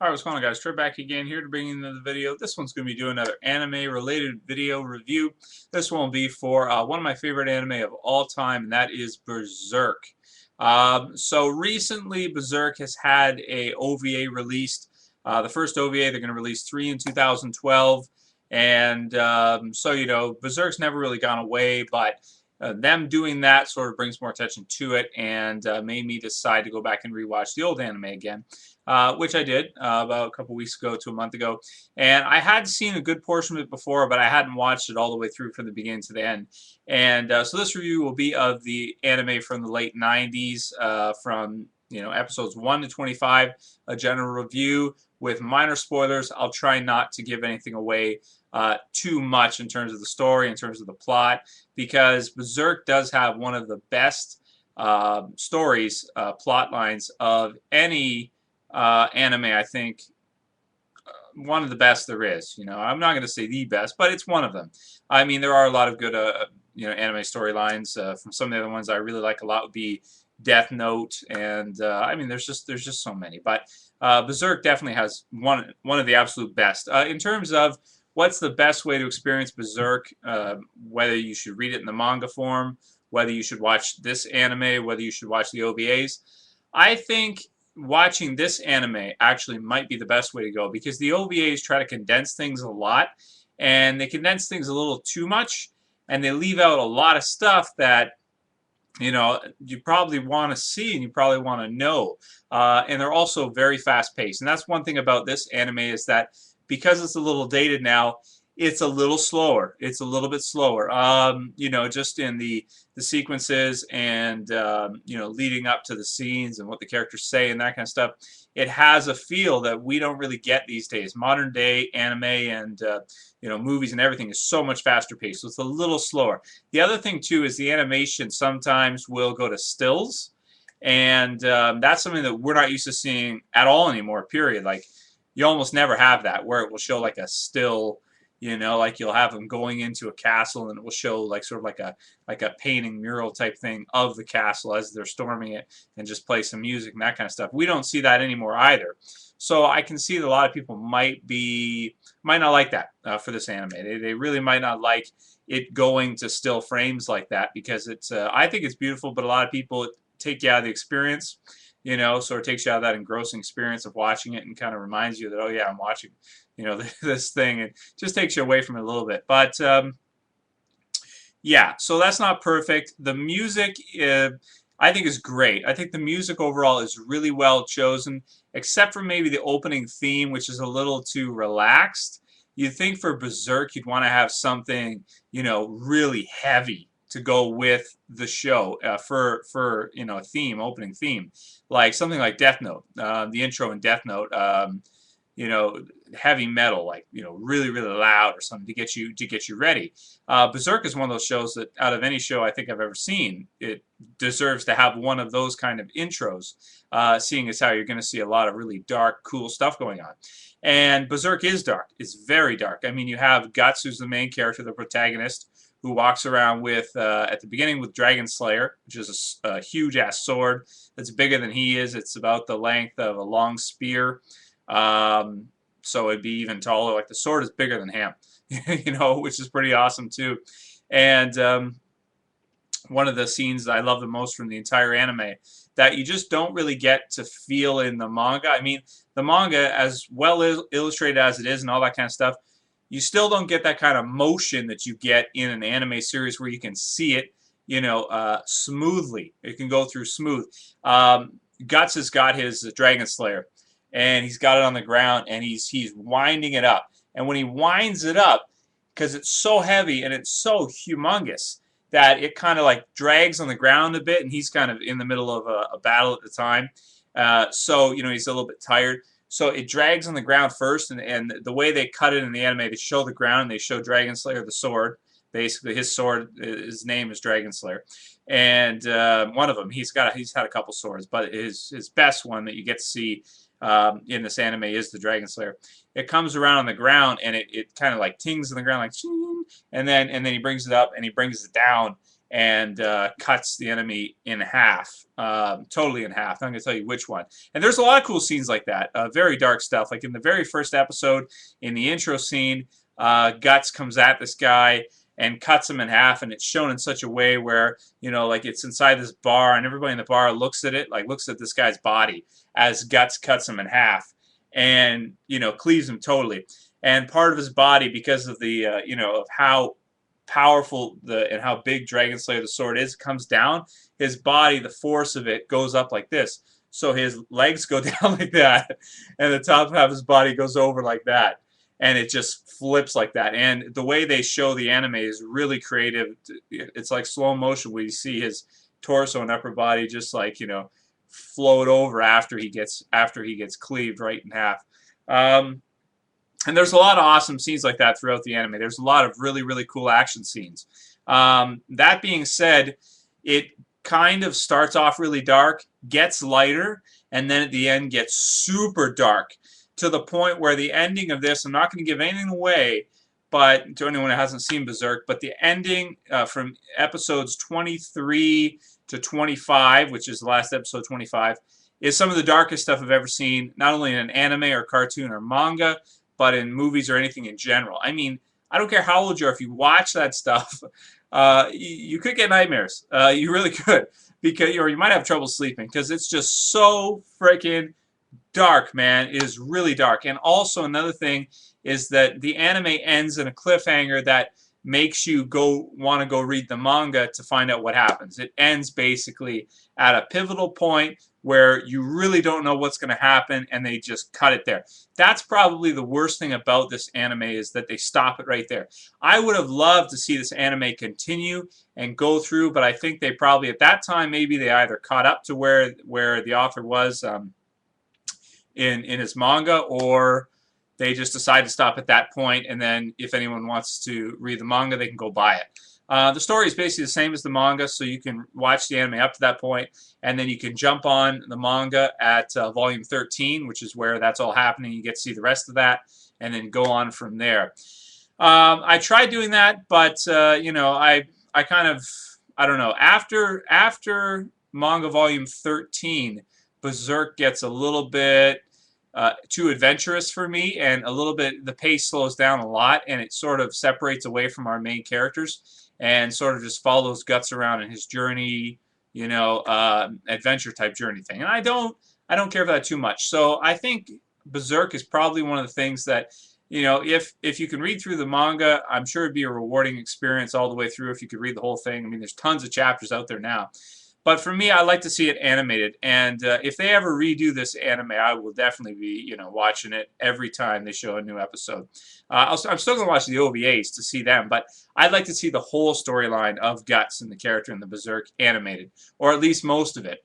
Alright, what's going on, guys? Trey back again here to bring you another video. This one's going to be doing another anime-related video review. This one will be for one of my favorite anime of all time, and that is Berserk. So recently, Berserk has had a OVA released. The first OVA, they're going to release 3 in 2012. And so, Berserk's never really gone away, but them doing that sort of brings more attention to it and made me decide to go back and rewatch the old anime again. Which I did about a couple weeks ago to a month ago. And I had seen a good portion of it before, but I hadn't watched it all the way through from the beginning to the end. And so this review will be of the anime from the late 90s, from episodes 1 to 25, a general review with minor spoilers. I'll try not to give anything away too much in terms of the story, in terms of the plot, because Berserk does have one of the best stories, plot lines of any anime. I think one of the best there is. I'm not going to say the best, but it's one of them. I mean, there are a lot of good anime storylines. From some of the other ones I really like a lot would be Death Note, and I mean, there's just so many. But Berserk definitely has one of the absolute best. In terms of what's the best way to experience Berserk, whether you should read it in the manga form, whether you should watch this anime, whether you should watch the OVAs, I think watching this anime actually might be the best way to go, because the OVAs try to condense things a lot, and they condense things a little too much, and they leave out a lot of stuff that you probably want to see and you probably want to know. And they're also very fast paced, and that's one thing about this anime, is that because it's a little dated now, it's a little slower. It's a little bit slower. Just in the sequences and leading up to the scenes and what the characters say and that kind of stuff. It has a feel that we don't really get these days. Modern day anime and movies and everything is so much faster paced, so it's a little slower. The other thing too is the animation sometimes will go to stills, and that's something that we're not used to seeing at all anymore. Period. Like, you almost never have that where it will show like a still. Like you'll have them going into a castle, and it will show like sort of like a painting mural type thing of the castle as they're storming it, and just play some music and that kind of stuff. We don't see that anymore either. So I can see that a lot of people might not like that for this anime. They really might not like it going to still frames like that, because it's I think it's beautiful, but a lot of people take you out of the experience. So it takes you out of that engrossing experience of watching it, and kind of reminds you that, oh yeah, I'm watching, this thing. It just takes you away from it a little bit. But yeah, so that's not perfect. The music, I think, is great. I think the music overall is really well chosen, except for maybe the opening theme, which is a little too relaxed. You'd think for Berserk you'd want to have something, really heavy to go with the show for a theme, opening theme, like something like Death Note, the intro in Death Note, heavy metal, like really loud or something to get you ready. Berserk is one of those shows that, out of any show I think I've ever seen, it deserves to have one of those kind of intros, seeing as how you're going to see a lot of really dark, cool stuff going on. And Berserk is dark. It's very dark. I mean, you have Guts, who's the main character, the protagonist, who walks around with, at the beginning, with Dragon Slayer, which is a huge-ass sword that's bigger than he is. It's about the length of a long spear. So it'd be even taller. Like, the sword is bigger than him, which is pretty awesome, too. And one of the scenes that I love the most from the entire anime that you just don't really get to feel in the manga. I mean, the manga, as well illustrated as it is and all that kind of stuff, you still don't get that kind of motion that you get in an anime series where you can see it, smoothly. It can go through smooth. Guts has got his Dragon Slayer, and he's got it on the ground, and he's winding it up. And when he winds it up, because it's so heavy and it's so humongous that it kind of like drags on the ground a bit, and he's kind of in the middle of a battle at the time. So he's a little bit tired. So it drags on the ground first, and the way they cut it in the anime, they show the ground, and they show Dragon Slayer, the sword. Basically, his sword, his name is Dragon Slayer. And one of them, he's had a couple swords, but his best one that you get to see in this anime is the Dragon Slayer. It comes around on the ground, and it kind of like tings on the ground like, ching, and then he brings it up and he brings it down, and cuts the enemy in half, totally in half. I'm going to tell you which one. And there's a lot of cool scenes like that, very dark stuff. Like in the very first episode, in the intro scene, Guts comes at this guy and cuts him in half, and it's shown in such a way where, you know, like it's inside this bar, and everybody in the bar looks at it, like looks at this guy's body as Guts cuts him in half, and, you know, cleaves him totally. And part of his body, because of the, you know, of how powerful and how big Dragon Slayer the sword is, comes down. His body, the force of it, goes up like this. So his legs go down like that, and the top half of his body goes over like that. And it just flips like that. And the way they show the anime is really creative. It's like slow motion where you see his torso and upper body just like, you know, float over after he gets cleaved right in half. And there's a lot of awesome scenes like that throughout the anime. There's a lot of really, really cool action scenes. That being said, it kind of starts off really dark, gets lighter, and then at the end gets super dark, to the point where the ending of this, I'm not going to give anything away, but to anyone who hasn't seen Berserk, but the ending from episodes 23 to 25, which is the last episode, 25, is some of the darkest stuff I've ever seen, not only in an anime or cartoon or manga, but in movies or anything in general. I mean, I don't care how old you are, if you watch that stuff, you could get nightmares. You really could, because, or you might have trouble sleeping, because it's just so freaking dark, man. It is really dark. And also another thing is that the anime ends in a cliffhanger that makes you want to go read the manga to find out what happens. It ends basically at a pivotal point where you really don't know what's going to happen, and they just cut it there. That's probably the worst thing about this anime, is that they stop it right there. I would have loved to see this anime continue and go through, but I think they probably, at that time, maybe they either caught up to where the author was in his manga, or they just decided to stop at that point, and then if anyone wants to read the manga, they can go buy it. The story is basically the same as the manga, so you can watch the anime up to that point, and then you can jump on the manga at volume 13, which is where that's all happening. You get to see the rest of that, and then go on from there. I tried doing that, but you know, I kind of, I don't know. After manga volume 13, Berserk gets a little bit too adventurous for me, and a little bit, the pace slows down a lot, and it sort of separates away from our main characters and sort of just follows Guts around in his journey, you know, adventure type journey thing. And I don't care for that too much. So I think Berserk is probably one of the things that, you know, if you can read through the manga, I'm sure it'd be a rewarding experience all the way through if you could read the whole thing. I mean, there's tons of chapters out there now. But for me, I like to see it animated, and if they ever redo this anime, I will definitely be, you know, watching it every time they show a new episode. I'm still going to watch the OVAs to see them, but I'd like to see the whole storyline of Guts and the character in the Berserk animated, or at least most of it,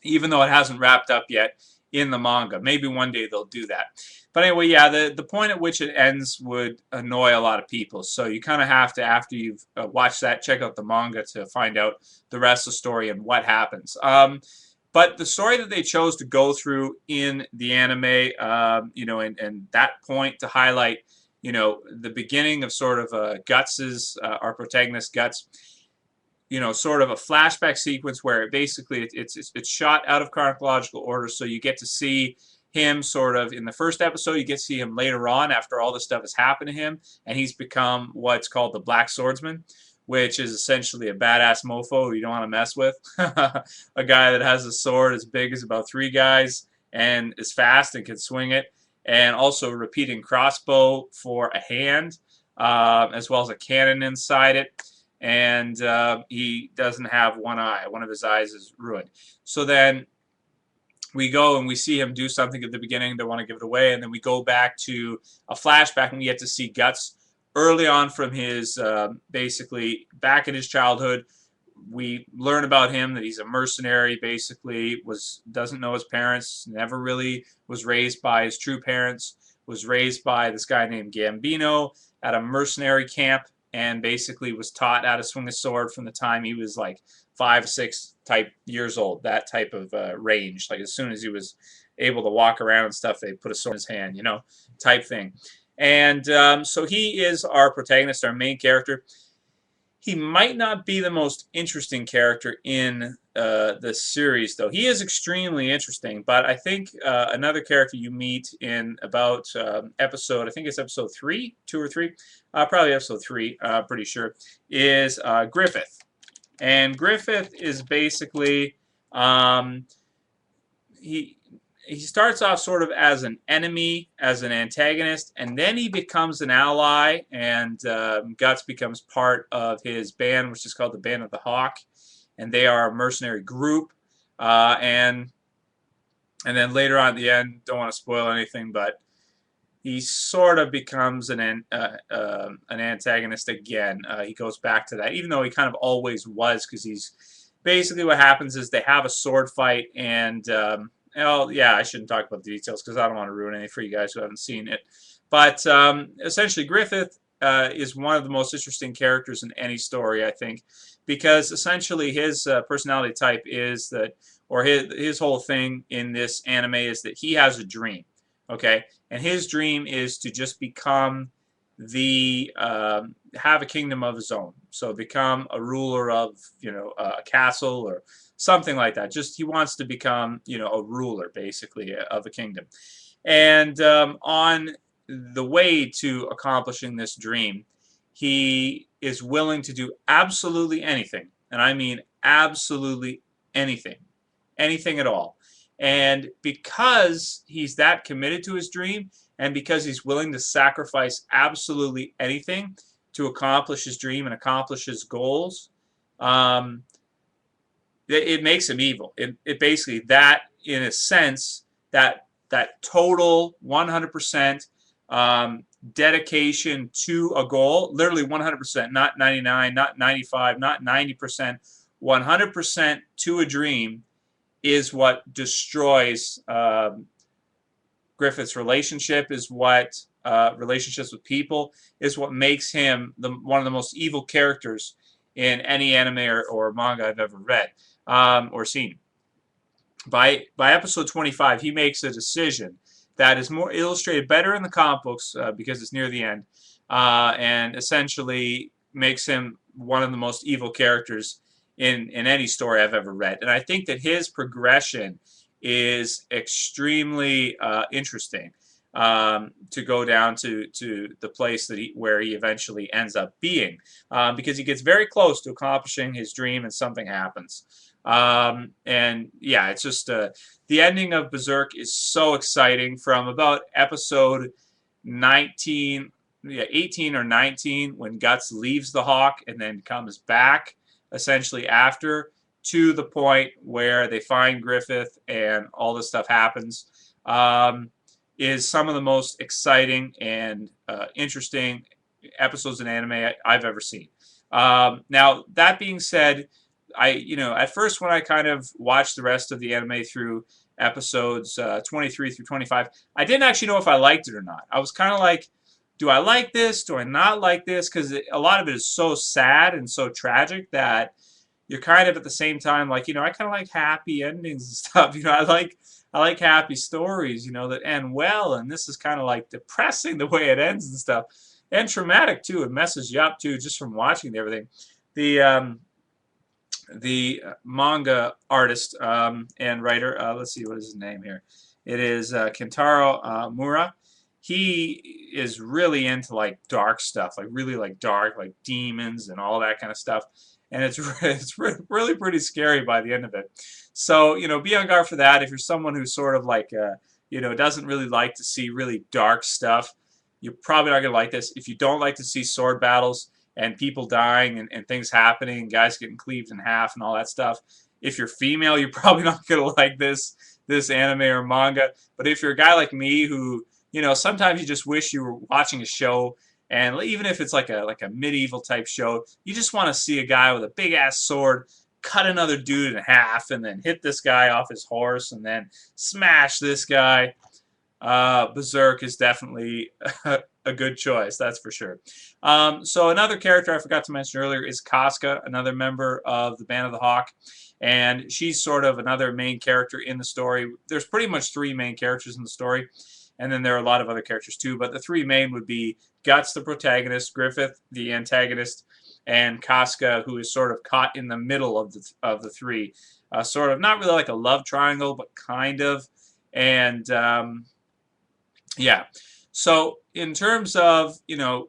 even though it hasn't wrapped up yet in the manga. Maybe one day they'll do that. But anyway, yeah, the point at which it ends would annoy a lot of people. So you kind of have to, after you've watched that, check out the manga to find out the rest of the story and what happens. But the story that they chose to go through in the anime, you know, and that point to highlight, you know, the beginning of sort of Guts's, our protagonist Guts, you know, sort of a flashback sequence where basically it's shot out of chronological order, so you get to see him sort of in the first episode. You get to see him later on after all this stuff has happened to him, and he's become what's called the Black Swordsman, which is essentially a badass mofo who you don't want to mess with. A guy that has a sword as big as about 3 guys and is fast and can swing it, and also a repeating crossbow for a hand, as well as a cannon inside it. And he doesn't have one eye. One of his eyes is ruined. So then we go and we see him do something at the beginning. Don't want to give it away. And then we go back to a flashback, and we get to see Guts early on from his, basically, back in his childhood. We learn about him that he's a mercenary, basically, doesn't know his parents, never really was raised by his true parents, was raised by this guy named Gambino at a mercenary camp, and basically was taught how to swing a sword from the time he was like 5, 6 type years old, that type of range. Like as soon as he was able to walk around and stuff, they put a sword in his hand, you know, type thing. And so he is our protagonist, our main character. He might not be the most interesting character in the series, though. He is extremely interesting, but I think another character you meet in about episode, I think it's episode 3, 2 or 3, probably episode 3, pretty sure, is Griffith. And Griffith is basically, he starts off sort of as an enemy, as an antagonist, and then he becomes an ally, and Guts becomes part of his band, which is called the Band of the Hawk, and they are a mercenary group, and then later on at the end, don't want to spoil anything, but he sort of becomes an antagonist again. He goes back to that, even though he kind of always was, because he's basically what happens is they have a sword fight, and well, yeah, I shouldn't talk about the details because I don't want to ruin anything for you guys who haven't seen it. But essentially, Griffith is one of the most interesting characters in any story, I think, because essentially his personality type is that, or his whole thing in this anime is that he has a dream, okay? And his dream is to just become have a kingdom of his own. So become a ruler of, a castle or something like that. Just he wants to become, a ruler, basically, of a kingdom. And on the way to accomplishing this dream, he is willing to do absolutely anything. And I mean absolutely anything. Anything at all. And because he's that committed to his dream, and because he's willing to sacrifice absolutely anything to accomplish his dream and accomplish his goals, it makes him evil. It basically, that, in a sense, that total 100% dedication to a goal, literally 100%, not 99, not 95, not 90%, 100% to a dream, is what destroys Griffith's relationship, is what relationships with people, is what makes him one of the most evil characters in any anime or manga I've ever read or seen. By episode 25, he makes a decision that is more illustrated better in the comic books because it's near the end, and essentially makes him one of the most evil characters in any story I've ever read. And I think that his progression is extremely interesting, to go down to the place that where he eventually ends up being, because he gets very close to accomplishing his dream and something happens. And yeah, it's just the ending of Berserk is so exciting. From about episode 18 or 19, when Guts leaves the Hawk and then comes back essentially after, to the point where they find Griffith and all this stuff happens, is some of the most exciting and interesting episodes in anime I've ever seen. Now, that being said, at first when I kind of watched the rest of the anime through episodes 23 through 25, I didn't actually know if I liked it or not. I was kind of like, do I like this? Do I not like this? Because a lot of it is so sad and so tragic that you're kind of at the same time like, I kind of like happy endings and stuff. I like happy stories, that end well. And this is kind of like depressing the way it ends and stuff, and traumatic too. It messes you up too just from watching everything. The manga artist and writer, let's see, what is his name here? It is Kentaro Mura. He is really into like dark stuff, like really like dark, like demons and all that kind of stuff. And it's really pretty scary by the end of it. So, be on guard for that. If you're someone who's sort of like, doesn't really like to see really dark stuff, you're probably not going to like this. If you don't like to see sword battles and people dying and things happening and guys getting cleaved in half and all that stuff, if you're female, you're probably not going to like this anime or manga. But if you're a guy like me who, sometimes you just wish you were watching a show, and even if it's like a medieval type show, you just want to see a guy with a big ass sword cut another dude in half and then hit this guy off his horse and then smash this guy. Berserk is definitely a good choice, that's for sure. So another character I forgot to mention earlier is Casca, another member of the Band of the Hawk. And she's sort of another main character in the story. There's pretty much 3 main characters in the story. and then there are a lot of other characters too. But the three main would be Guts, the protagonist, Griffith, the antagonist, and Casca, who is sort of caught in the middle of the three. Sort of not really like a love triangle, but kind of. And yeah. So in terms of, you know,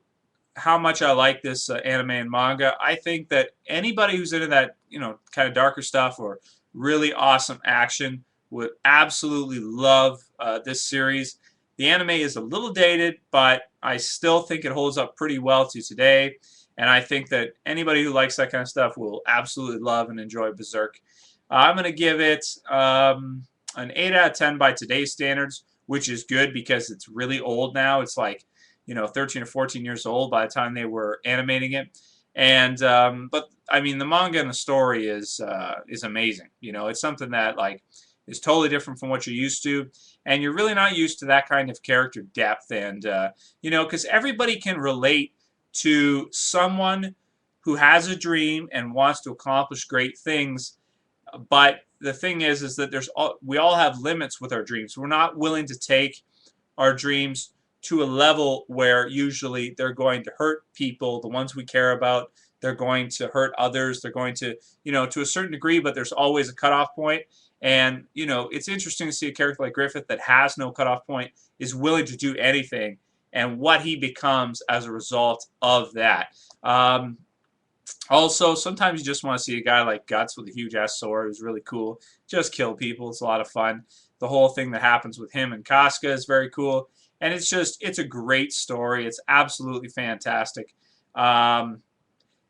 how much I like this anime and manga, I think that anybody who's into that, you know, kind of darker stuff or really awesome action would absolutely love this series. The anime is a little dated, but I still think it holds up pretty well to today. And I think that anybody who likes that kind of stuff will absolutely love and enjoy Berserk. I'm going to give it an 8 out of 10 by today's standards, which is good because it's really old now. It's like, you know, 13 or 14 years old by the time they were animating it. And but I mean, the manga and the story is amazing. You know, it's something that like is totally different from what you're used to, and you're really not used to that kind of character depth. And you know, because everybody can relate to someone who has a dream and wants to accomplish great things, but the thing is that we all have limits with our dreams. We're not willing to take our dreams to a level where usually they're going to hurt people, the ones we care about. They're going to hurt others. They're going to, you know, to a certain degree, but there's always a cutoff point. And, you know, it's interesting to see a character like Griffith that has no cutoff point, is willing to do anything, and what he becomes as a result of that. Also, sometimes you just want to see a guy like Guts with a huge-ass sword who's really cool. Just kill people. It's a lot of fun. The whole thing that happens with him and Casca is very cool. And it's a great story. It's absolutely fantastic. And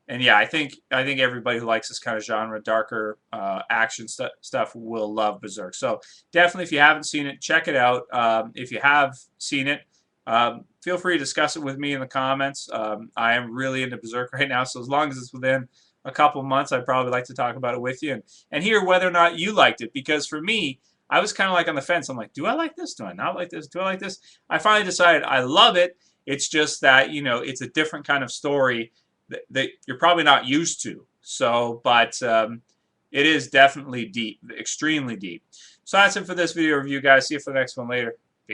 yeah, I think everybody who likes this kind of genre, darker action stuff, will love Berserk. So definitely, if you haven't seen it, check it out. If you have seen it, feel free to discuss it with me in the comments. I am really into Berserk right now, so as long as it's within a couple months, I'd probably like to talk about it with you and hear whether or not you liked it. Because for me, I was kind of like on the fence. I'm like, do I like this? Do I not like this? Do I like this? I finally decided I love it. It's just that, you know, it's a different kind of story that you're probably not used to. So, but it is definitely deep, extremely deep. So that's it for this video review, guys. See you for the next one later.